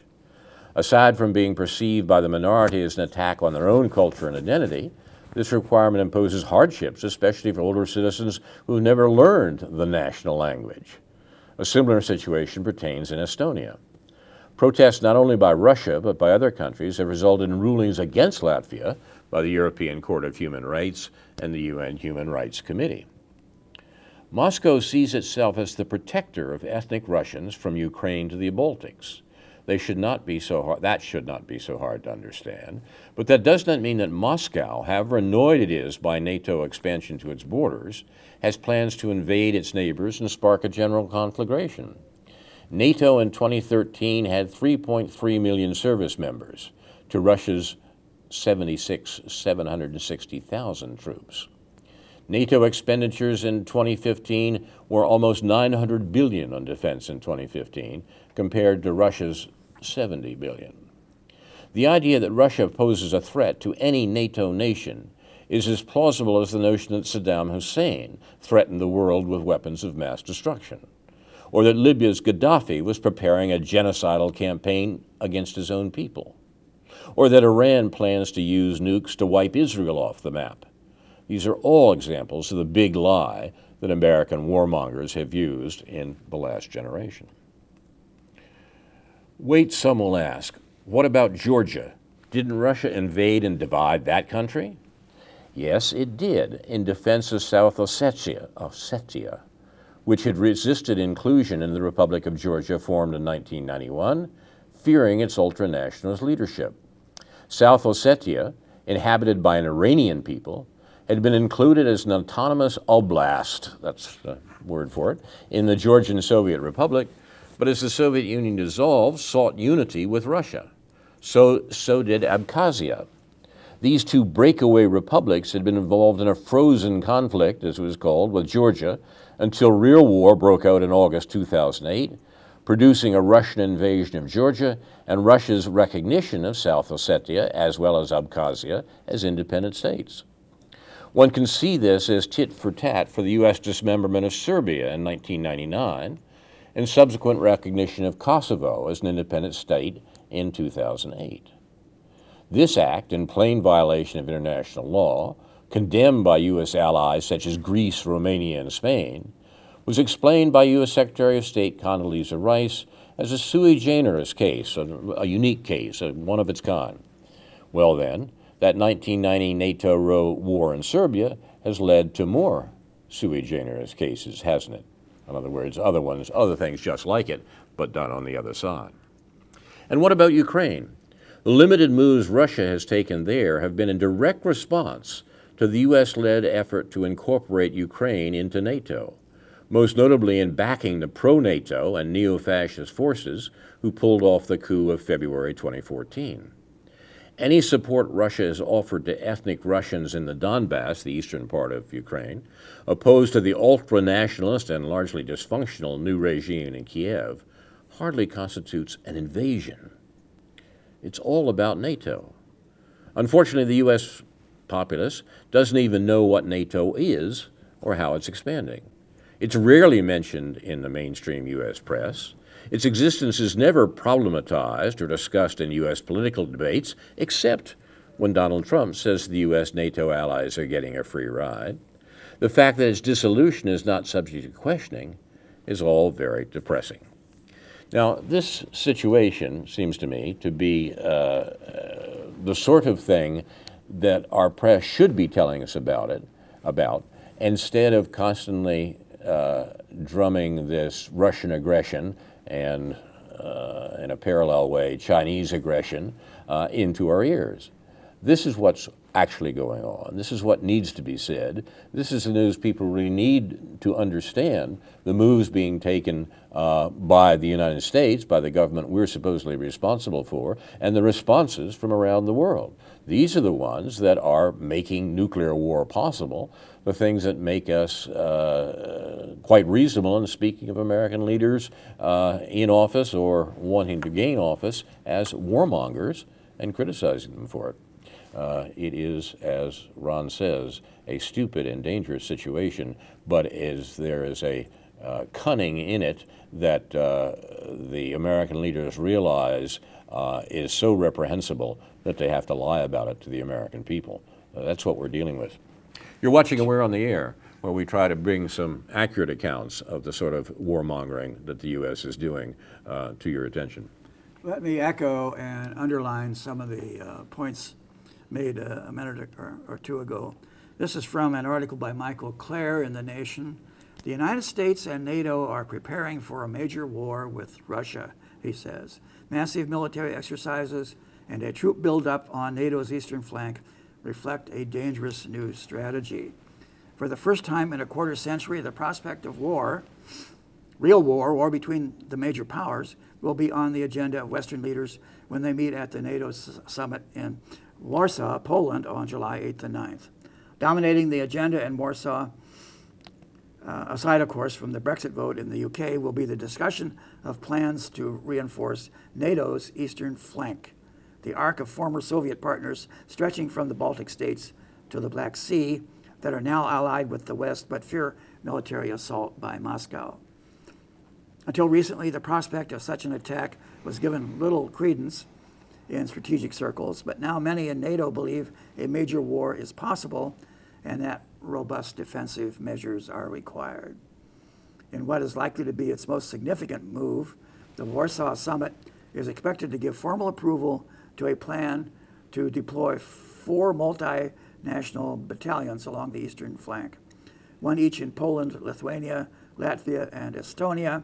Aside from being perceived by the minority as an attack on their own culture and identity, this requirement imposes hardships, especially for older citizens who have never learned the national language. A similar situation pertains in Estonia. Protests not only by Russia but by other countries have resulted in rulings against Latvia by the European Court of Human Rights and the UN Human Rights Committee. Moscow sees itself as the protector of ethnic Russians from Ukraine to the Baltics. That should not be so hard to understand, but that does not mean that Moscow, however annoyed it is by NATO expansion to its borders, has plans to invade its neighbors and spark a general conflagration. NATO in 2013 had 3.3 million service members to Russia's 760,000 troops. NATO expenditures in 2015 were almost $900 billion on defense in 2015, compared to Russia's $70 billion. The idea that Russia poses a threat to any NATO nation is as plausible as the notion that Saddam Hussein threatened the world with weapons of mass destruction, or that Libya's Gaddafi was preparing a genocidal campaign against his own people, or that Iran plans to use nukes to wipe Israel off the map. These are all examples of the big lie that American warmongers have used in the last generation. Wait, some will ask, what about Georgia? Didn't Russia invade and divide that country? Yes, it did, in defense of South Ossetia, which had resisted inclusion in the Republic of Georgia formed in 1991, fearing its ultra-nationalist leadership. South Ossetia, inhabited by an Iranian people, had been included as an autonomous oblast, that's the word for it, in the Georgian Soviet Republic, but as the Soviet Union dissolved, sought unity with Russia. So did Abkhazia. These two breakaway republics had been involved in a frozen conflict, as it was called, with Georgia until real war broke out in August 2008, producing a Russian invasion of Georgia and Russia's recognition of South Ossetia as well as Abkhazia as independent states. One can see this as tit for tat for the U.S. dismemberment of Serbia in 1999 and subsequent recognition of Kosovo as an independent state in 2008. This act, in plain violation of international law, condemned by U.S. allies such as Greece, Romania, and Spain, was explained by U.S. Secretary of State Condoleezza Rice as a sui generis case, a unique case, one of its kind. Well then, that 1990 NATO war in Serbia has led to more sui generis cases, hasn't it? In other words, other things just like it, but done on the other side. And what about Ukraine? The limited moves Russia has taken there have been in direct response to the U.S.-led effort to incorporate Ukraine into NATO, most notably in backing the pro-NATO and neo-fascist forces who pulled off the coup of February 2014. Any support Russia has offered to ethnic Russians in the Donbass, the eastern part of Ukraine, opposed to the ultra-nationalist and largely dysfunctional new regime in Kiev, hardly constitutes an invasion. It's all about NATO. Unfortunately, the U.S. populace doesn't even know what NATO is or how it's expanding. It's rarely mentioned in the mainstream U.S. press. Its existence is never problematized or discussed in U.S. political debates, except when Donald Trump says the U.S. NATO allies are getting a free ride. The fact that its dissolution is not subject to questioning is all very depressing. Now, this situation seems to me to be the sort of thing that our press should be telling us about, instead of constantly drumming this Russian aggression and, in a parallel way, Chinese aggression into our ears. This is what's actually going on. This is what needs to be said. This is the news people really need to understand, the moves being taken by the United States, by the government we're supposedly responsible for, and the responses from around the world. These are the ones that are making nuclear war possible, the things that make us quite reasonable in speaking of American leaders in office or wanting to gain office as warmongers and criticizing them for it. It is, as Ron says, a stupid and dangerous situation, but there is a cunning in it that the American leaders realize is so reprehensible that they have to lie about it to the American people. That's what we're dealing with. You're watching Aware on the Air, where we try to bring some accurate accounts of the sort of warmongering that the U.S. is doing to your attention.
Let me echo and underline some of the points made a minute or two ago. This is from an article by Michael Clare in The Nation. The United States and NATO are preparing for a major war with Russia, he says. Massive military exercises and a troop buildup on NATO's eastern flank reflect a dangerous new strategy. For the first time in a quarter century, the prospect of war, real war between the major powers, will be on the agenda of Western leaders when they meet at the NATO summit in Warsaw, Poland, on July 8th and 9th. Dominating the agenda in Warsaw, aside, of course, from the Brexit vote in the UK, will be the discussion of plans to reinforce NATO's eastern flank, the arc of former Soviet partners stretching from the Baltic states to the Black Sea that are now allied with the West but fear military assault by Moscow. Until recently, the prospect of such an attack was given little credence in strategic circles, but now many in NATO believe a major war is possible and that robust defensive measures are required. In what is likely to be its most significant move, the Warsaw Summit is expected to give formal approval to a plan to deploy 4 multinational battalions along the eastern flank, one each in Poland, Lithuania, Latvia, and Estonia.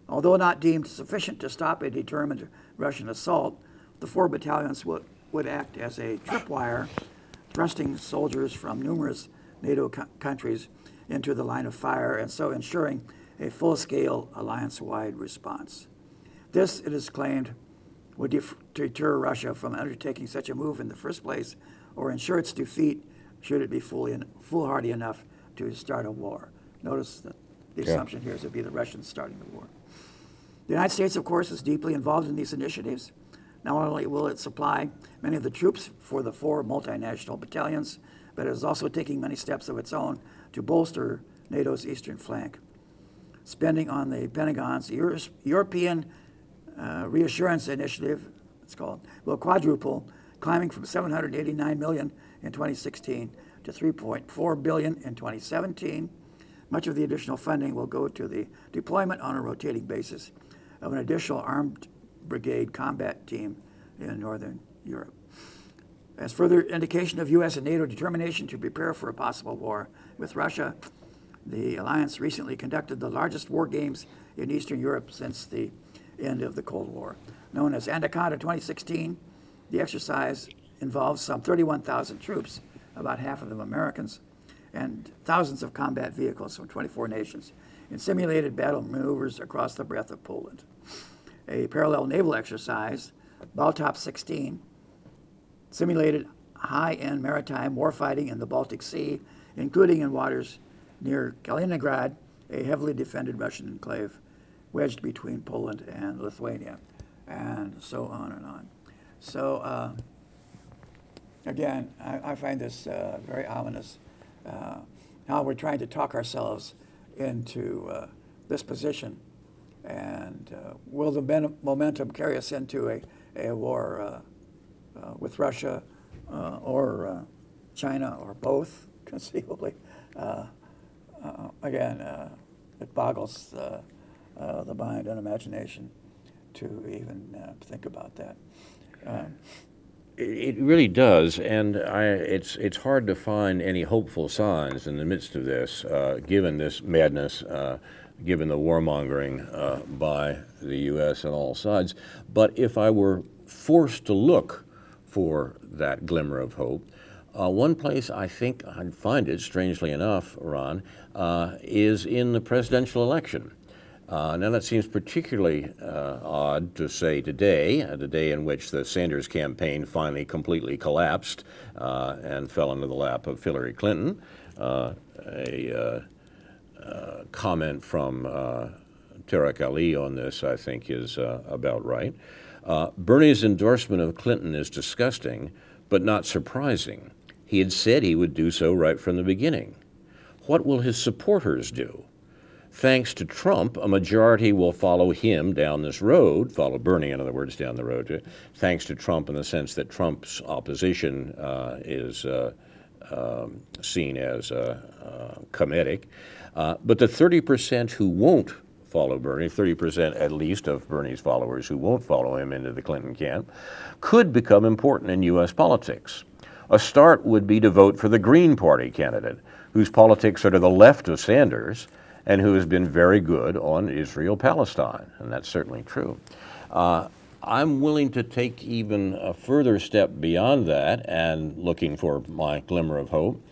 Although not deemed sufficient to stop a determined Russian assault, the 4 battalions would act as a tripwire, thrusting soldiers from numerous NATO countries into the line of fire and so ensuring a full-scale alliance-wide response. This, it is claimed, would deter Russia from undertaking such a move in the first place or ensure its defeat should it be foolhardy enough to start a war. Notice that the assumption here is it would be the Russians starting the war. The United States, of course, is deeply involved in these initiatives. Not only will it supply many of the troops for the 4 multinational battalions, but it is also taking many steps of its own to bolster NATO's eastern flank. Spending on the Pentagon's European Reassurance Initiative, it's called, will quadruple, climbing from $789 million in 2016 to $3.4 billion in 2017. Much of the additional funding will go to the deployment on a rotating basis of an additional armed brigade combat team in Northern Europe. As further indication of U.S. and NATO determination to prepare for a possible war with Russia, The alliance recently conducted the largest war games in Eastern Europe since the end of the Cold War. Known as Anaconda 2016, the exercise involves some 31,000 troops, about half of them Americans, and thousands of combat vehicles from 24 nations in simulated battle maneuvers across the breadth of Poland. A parallel naval exercise, Baltop 16, simulated high-end maritime warfighting in the Baltic Sea, including in waters near Kaliningrad, a heavily defended Russian enclave wedged between Poland and Lithuania, and so on and on. So, again, I find this very ominous. How we're trying to talk ourselves into this position, and will the momentum carry us into a war with Russia or China or both, conceivably? Again, it boggles the mind and imagination to even think about that.
It really does, and it's hard to find any hopeful signs in the midst of this, given this madness, given the warmongering by the U.S. on all sides. But if I were forced to look for that glimmer of hope, one place I think I'd find it, strangely enough, Ron, is in the presidential election. Now that seems particularly odd to say today, the day in which the Sanders campaign finally completely collapsed and fell into the lap of Hillary Clinton. A comment from Tariq Ali on this, I think, is about right. Bernie's endorsement of Clinton is disgusting, but not surprising. He had said he would do so right from the beginning. What will his supporters do? Thanks to Trump, a majority will follow him down this road, follow Bernie, in other words, down the road. Thanks to Trump in the sense that Trump's opposition is seen as comedic. But the 30% who won't follow Bernie, 30% at least of Bernie's followers who won't follow him into the Clinton camp, could become important in U.S. politics. A start would be to vote for the Green Party candidate, whose politics are to the left of Sanders, and who has been very good on Israel-Palestine, and that's certainly true. I'm willing to take even a further step beyond that, and looking for my glimmer of hope,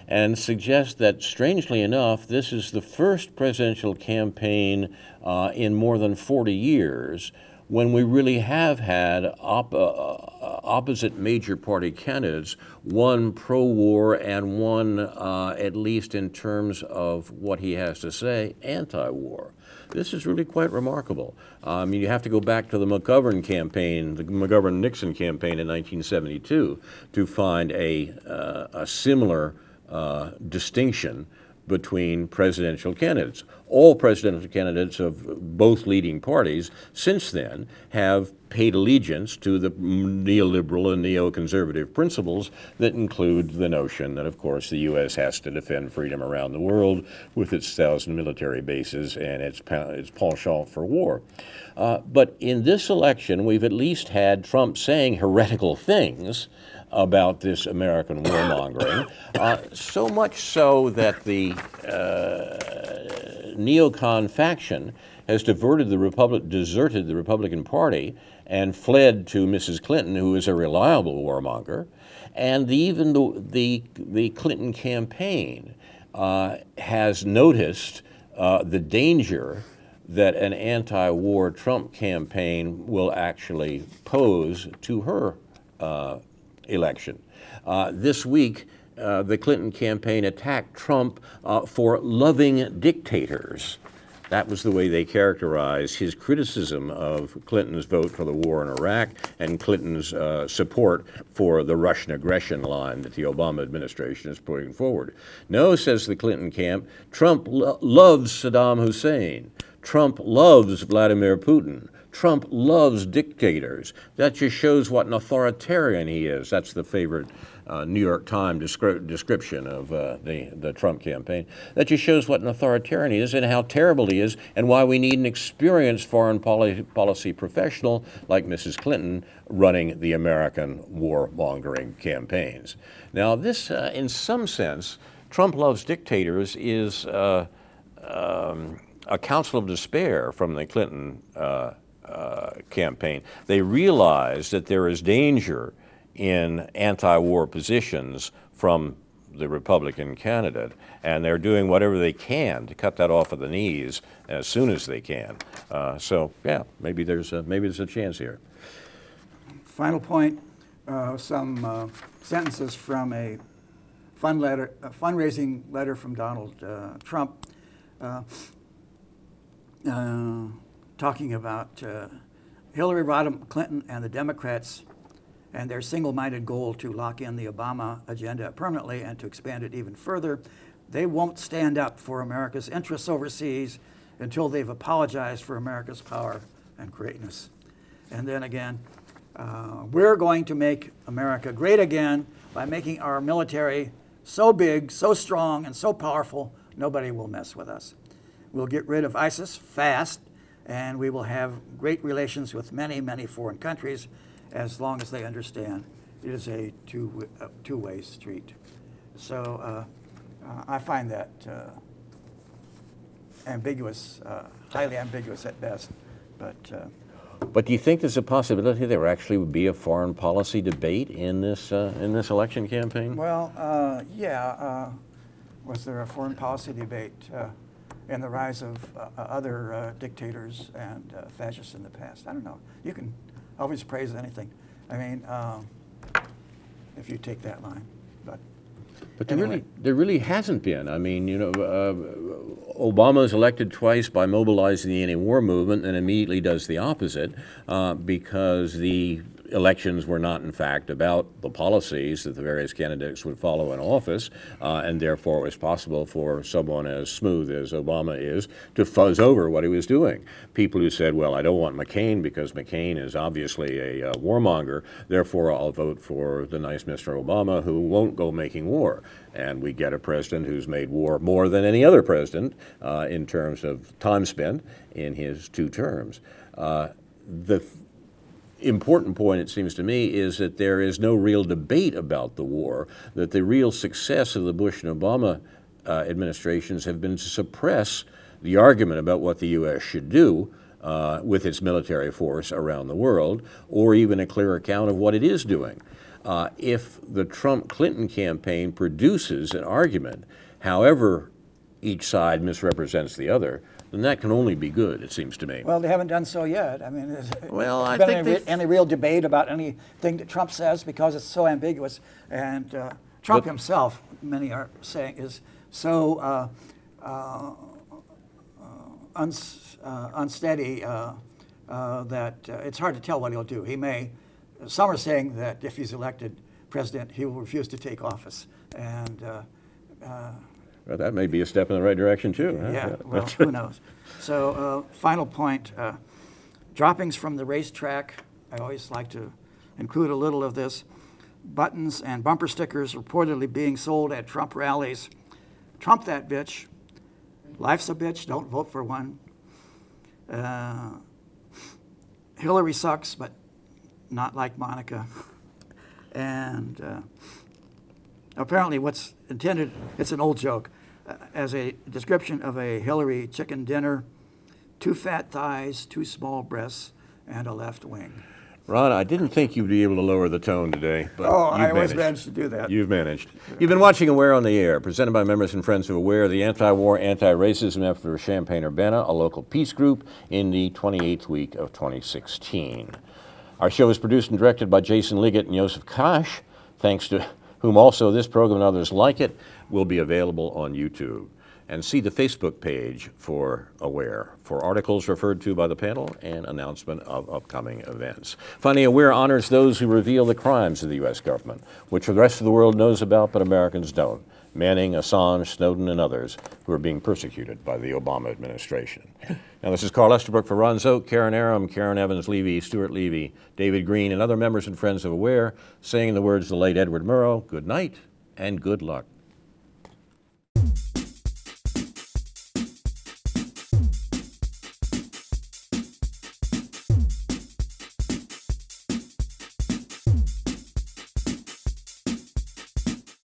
and suggest that, strangely enough, this is the first presidential campaign in more than 40 years when we really have had opposite major party candidates, one pro-war and one, at least in terms of what he has to say, anti-war. This is really quite remarkable. You have to go back to the McGovern campaign, the McGovern-Nixon campaign in 1972, to find a similar distinction between presidential candidates. All presidential candidates of both leading parties since then have paid allegiance to the neoliberal and neoconservative principles that include the notion that, of course, the U.S. has to defend freedom around the world with its 1,000 military bases and its penchant for war. But in this election, we've at least had Trump saying heretical things about this American warmongering, so much so that the neocon faction has deserted the Republican Party and fled to Mrs. Clinton, who is a reliable warmonger, and even the Clinton campaign has noticed the danger that an anti-war Trump campaign will actually pose to her election. This week, the Clinton campaign attacked Trump for loving dictators. That was the way they characterized his criticism of Clinton's vote for the war in Iraq and Clinton's support for the Russian aggression line that the Obama administration is putting forward. No, says the Clinton camp, Trump loves Saddam Hussein. Trump loves Vladimir Putin. Trump loves dictators. That just shows what an authoritarian he is. That's the favorite New York Times description of the Trump campaign. That just shows what an authoritarian he is and how terrible he is and why we need an experienced foreign policy professional like Mrs. Clinton running the American warmongering campaigns. Now, this, in some sense, Trump loves dictators is a counsel of despair from the Clinton campaign. They realize that there is danger in anti-war positions from the Republican candidate, and they're doing whatever they can to cut that off at the knees as soon as they can. So, yeah, maybe there's a chance here.
Final point, some sentences from a fundraising letter from Donald Trump talking about Hillary Rodham Clinton and the Democrats and their single-minded goal to lock in the Obama agenda permanently and to expand it even further. They won't stand up for America's interests overseas until they've apologized for America's power and greatness. And then again, we're going to make America great again by making our military so big, so strong, and so powerful, nobody will mess with us. We'll get rid of ISIS fast, and we will have great relations with many, many foreign countries as long as they understand it is a two-way street. So I find that ambiguous, highly ambiguous at best.
But do you think there's a possibility there actually would be a foreign policy debate in this election campaign?
Well, yeah. Was there a foreign policy debate in the rise of other dictators and fascists in the past? I don't know. You can always praise anything. I mean, if you take that line.
But
anyway.
there really hasn't been. I mean, you know, Obama's elected twice by mobilizing the anti-war movement and immediately does the opposite because the elections were not, in fact, about the policies that the various candidates would follow in office, and therefore it was possible for someone as smooth as Obama is to fuzz over what he was doing. People who said, well, I don't want McCain because McCain is obviously a warmonger, therefore I'll vote for the nice Mr. Obama who won't go making war. And we get a president who's made war more than any other president in terms of time spent in his 2 terms. The important point, it seems to me, is that there is no real debate about the war, that the real success of the Bush and Obama administrations have been to suppress the argument about what the U.S. should do with its military force around the world, or even a clear account of what it is doing. If the Trump-Clinton campaign produces an argument, however each side misrepresents the other, then that can only be good, it seems to me.
Well, they haven't done so yet. I mean,
well, I
been
think
any real debate about anything that Trump says because it's so ambiguous. And Trump himself, many are saying, is so unsteady that it's hard to tell what he'll do. He may. Some are saying that if he's elected president, he will refuse to take office. And
well, that may be a step in the right direction, too. Huh?
Yeah, well, who knows? So, final point, droppings from the racetrack. I always like to include a little of this. Buttons and bumper stickers reportedly being sold at Trump rallies. Trump that bitch. Life's a bitch, don't vote for one. Hillary sucks, but not like Monica. And apparently what's intended, it's an old joke, as a description of a Hillary chicken dinner, 2 fat thighs, 2 small breasts, and a left wing.
Ron, I didn't think you'd be able to lower the tone today, but
I always managed to do that.
You've managed. You've been watching Aware on the Air, presented by members and friends of Aware, the anti-war, anti-racism effort of Champaign-Urbana, a local peace group, in the 28th week of 2016. Our show is produced and directed by Jason Liggett and Joseph Kosh, thanks to whom also this program and others like it will be available on YouTube. And see the Facebook page for Aware for articles referred to by the panel and announcement of upcoming events. Finally, Aware honors those who reveal the crimes of the U.S. government, which the rest of the world knows about but Americans don't. Manning, Assange, Snowden, and others who are being persecuted by the Obama administration. Now, this is Carl Estabrook for Ron Szoke, Karen Aram, Karen Evans-Levy, Stuart Levy, David Green, and other members and friends of Aware, saying in the words of the late Edward Murrow, good night and good luck.